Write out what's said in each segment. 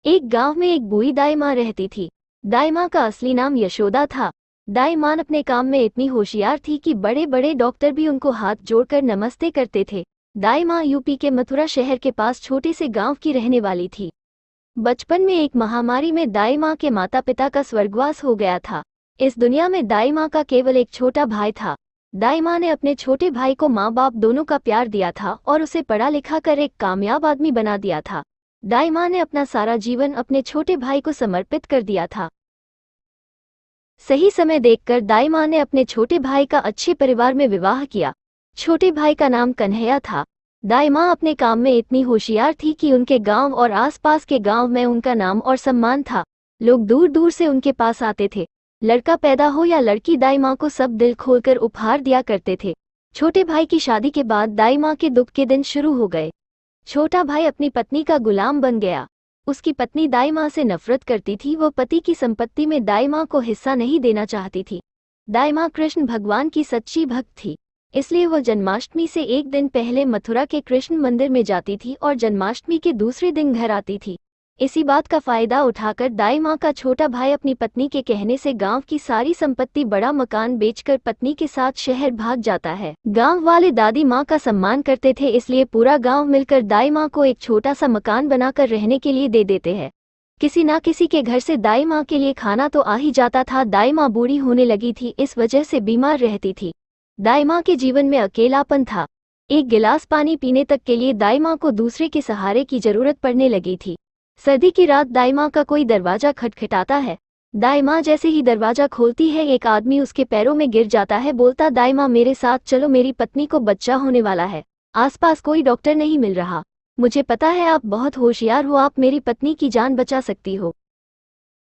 एक गांव में एक बूढ़ी दाई माँ रहती थी। दाई माँ का असली नाम यशोदा था। दाई माँ अपने काम में इतनी होशियार थी कि बड़े बड़े डॉक्टर भी उनको हाथ जोड़कर नमस्ते करते थे। दाई माँ यूपी के मथुरा शहर के पास छोटे से गांव की रहने वाली थी। बचपन में एक महामारी में दाई माँ के माता पिता का स्वर्गवास हो गया था। इस दुनिया में दाई माँ का केवल एक छोटा भाई था। दाई माँ ने अपने छोटे भाई को माँ बाप दोनों का प्यार दिया था और उसे पढ़ा लिखा कर एक कामयाब आदमी बना दिया था। दाई माँ ने अपना सारा जीवन अपने छोटे भाई को समर्पित कर दिया था। सही समय देखकर दाई माँ ने अपने छोटे भाई का अच्छे परिवार में विवाह किया। छोटे भाई का नाम कन्हैया था। दाई माँ अपने काम में इतनी होशियार थी कि उनके गांव और आसपास के गांव में उनका नाम और सम्मान था। लोग दूर दूर से उनके पास आते थे। लड़का पैदा हो या लड़की, दाई माँ को सब दिल खोलकर उपहार दिया करते थे। छोटे भाई की शादी के बाद दाई माँ के दुख के दिन शुरू हो गए। छोटा भाई अपनी पत्नी का गुलाम बन गया। उसकी पत्नी दाई माँ से नफरत करती थी। वो पति की संपत्ति में दाई माँ को हिस्सा नहीं देना चाहती थी। दाई माँ कृष्ण भगवान की सच्ची भक्त थी, इसलिए वो जन्माष्टमी से एक दिन पहले मथुरा के कृष्ण मंदिर में जाती थी और जन्माष्टमी के दूसरे दिन घर आती थी। इसी बात का फायदा उठाकर दाई माँ का छोटा भाई अपनी पत्नी के कहने से गांव की सारी संपत्ति, बड़ा मकान बेचकर पत्नी के साथ शहर भाग जाता है। गांव वाले दादी माँ का सम्मान करते थे, इसलिए पूरा गांव मिलकर दाई माँ को एक छोटा सा मकान बनाकर रहने के लिए दे देते हैं। किसी ना किसी के घर से दाई माँ के लिए खाना तो आ ही जाता था। दाई माँ बूढ़ी होने लगी थी, इस वजह से बीमार रहती थी। दाई माँ के जीवन में अकेलापन था। एक गिलास पानी पीने तक के लिए दाई माँ को दूसरे के सहारे की जरूरत पड़ने लगी थी। सर्दी की रात दाई माँ का कोई दरवाजा खटखटाता है। दाई माँ जैसे ही दरवाजा खोलती है, एक आदमी उसके पैरों में गिर जाता है। बोलता, दाई माँ मेरे साथ चलो, मेरी पत्नी को बच्चा होने वाला है। आसपास कोई डॉक्टर नहीं मिल रहा। मुझे पता है आप बहुत होशियार हो, आप मेरी पत्नी की जान बचा सकती हो।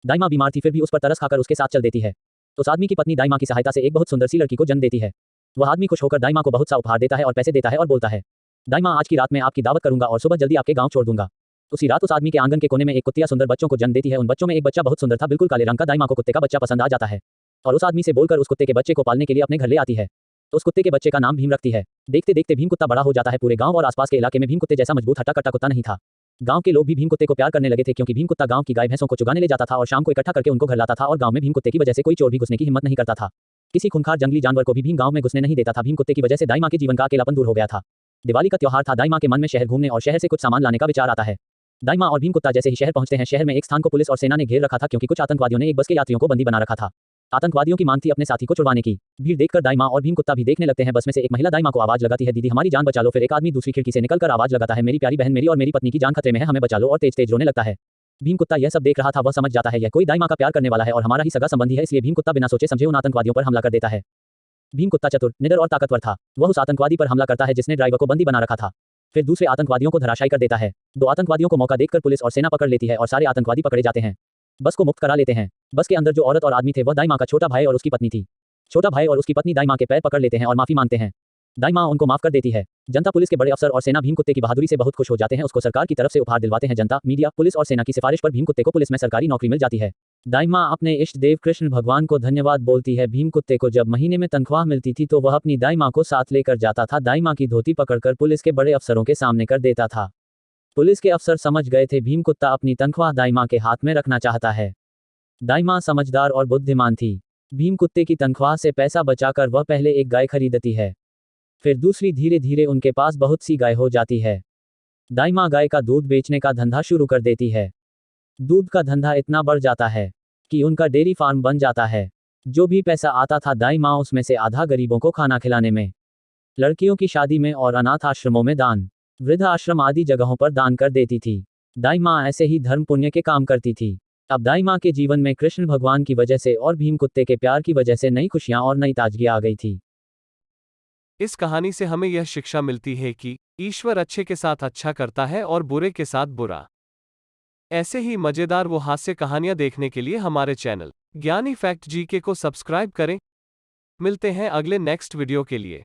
दाई माँ बीमार थी, फिर भी उस पर तरस खाकर उसके साथ चल देती है। उस आदमी की पत्नी दाई माँ की सहायता से एक बहुत सुंदर सी लड़की को जन्म देती है। वह आदमी खुश होकर दाई माँ को बहुत सा उपहार देता है और पैसे देता है और बोलता है, दाई माँ आज की रात में आपकी दावत करूंगा और सुबह जल्दी आपके गाँव छोड़ दूंगा। उसी रात उस आदमी के आंगन के कोने में एक कुत्तिया सुंदर बच्चों को जन्म देती है। उन बच्चों में एक बच्चा बहुत सुंदर था, बिल्कुल काले रंग का। दाई माँ को कुत्ते का बच्चा पसंद आ जाता है और उस आदमी से बोलकर उस कुत्ते के बच्चे को पालने के लिए अपने घर ले आती है। तो उस कुत्ते के बच्चे का नाम भीम रखती है। देखते देखते भीम कुत्ता बड़ा हो जाता है। पूरे गांव और आसपास के इलाके में भीम कुत्ते जैसा मजबूत हट्टा कट्टा कुत्ता नहीं था। गांव के लोग भी भीम कुत्ते को प्यार करने लगे थे, क्योंकि भीम कुत्ता गांव की गाय भैंसों को चुगाने ले जाता था और शाम को इकट्ठा करके उनको घर लाता था। और गांव में भीम कुत्ते की वजह से कोई चोर भी घुसने की हिम्मत नहीं करता था। किसी खूंखार जंगली जानवर को भी भीम गांव में घुसने नहीं देता था। भीम कुत्ते की वजह से दाई माँ के जीवन का अकेलापन दूर हो गया था। दिवाली का त्योहार था। दाई माँ के मन में शहर घूमने और शहर से कुछ सामान लाने का विचार आता है। दाई माँ और भीम कुत्ता जैसे ही शहर पहुंचते हैं, शहर में एक स्थान को पुलिस और सेना ने घेर रखा था, क्योंकि कुछ आतंकवादियों ने एक बस के यात्रियों को बंदी बना रखा था। आतंकवादियों की मांग थी अपने साथी को छुड़वाने की। भीड़ देखकर दाई माँ और भीम कुत्ता भी देखने लगते हैं। बस में से एक महिला दाई माँ को आवाज लगाती है, दीदी हमारी जान बचा लो। फिर एक आदमी दूसरी खिड़की से निकलकर आवाज लगाता है, मेरी प्यारी बहन, मेरी और मेरी पत्नी की जान खतरे में है, हमें बचा लो। और तेज तेज रोने लगता है। भीम कुत्ता यह सब देख रहा था। वह समझ जाता है यह कोई दाई माँ का प्यार करने वाला है और हमारा ही सगा संबंधी है, इसलिए भीम कुत्ता बिना सोचे समझे उन आतंकवादियों पर हमला कर देता है। भीम कुत्ता चतुर, निडर और ताकतवर था। वह उस आतंकवादी पर हमला करता है जिसने ड्राइवर को बंदी बना रखा था। फिर दूसरे आतंकवादियों को धराशायी कर देता है। दो आतंकवादियों को मौका देखकर पुलिस और सेना पकड़ लेती है और सारे आतंकवादी पकड़े जाते हैं। बस को मुक्त करा लेते हैं। बस के अंदर जो औरत और आदमी थे वह दाई माँ का छोटा भाई और उसकी पत्नी थी। छोटा भाई और उसकी पत्नी दाई माँ के पैर पकड़ लेते हैं और माफी मांगते हैं। दाई माँ उनको माफ कर देती है। जनता, पुलिस के बड़े अफसर और सेना भीम कुत्ते की बहादुरी से बहुत खुश हो जाते हैं। उसको सरकार की तरफ से उपहार दिलवाते हैं। जनता, मीडिया, पुलिस और सेना की सिफारिश पर भीम कुत्ते को पुलिस में सरकारी नौकरी मिल जाती है। दाई माँ अपने इष्ट देव कृष्ण भगवान को धन्यवाद बोलती है। भीम कुत्ते को जब महीने में तनख्वाह मिलती थी तो वह अपनी दाई माँ को साथ लेकर जाता था। दाई माँ की धोती पकड़कर पुलिस के बड़े अफसरों के सामने कर देता था। पुलिस के अफसर समझ गए थे भीम कुत्ता अपनी तनख्वाह दाई माँ के हाथ में रखना चाहता है। दाई माँ समझदार और बुद्धिमान थी। भीम कुत्ते की तनख्वाह से पैसा बचाकर वह पहले एक गाय खरीदती है, फिर दूसरी। धीरे धीरे उनके पास बहुत सी गाय हो जाती है। दाई माँ गाय का दूध बेचने का धंधा शुरू कर देती है। दूध का धंधा इतना बढ़ जाता है कि उनका डेयरी फार्म बन जाता है। जो भी पैसा आता था दाई माँ उसमें से आधा गरीबों को खाना खिलाने में, लड़कियों की शादी में और अनाथ आश्रमों में दान, वृद्ध आश्रम आदि जगहों पर दान कर देती थी। दाई माँ ऐसे ही धर्म पुण्य के काम करती थी। अब दाई माँ के जीवन में कृष्ण भगवान की वजह से और भीम कुत्ते के प्यार की वजह से नई खुशियां और नई ताजगी आ गई थी। इस कहानी से हमें यह शिक्षा मिलती है कि ईश्वर अच्छे के साथ अच्छा करता है और बुरे के साथ बुरा। ऐसे ही मजेदार वो हास्य कहानियां देखने के लिए हमारे चैनल ज्ञानी फैक्ट जीके को सब्सक्राइब करें। मिलते हैं अगले नेक्स्ट वीडियो के लिए।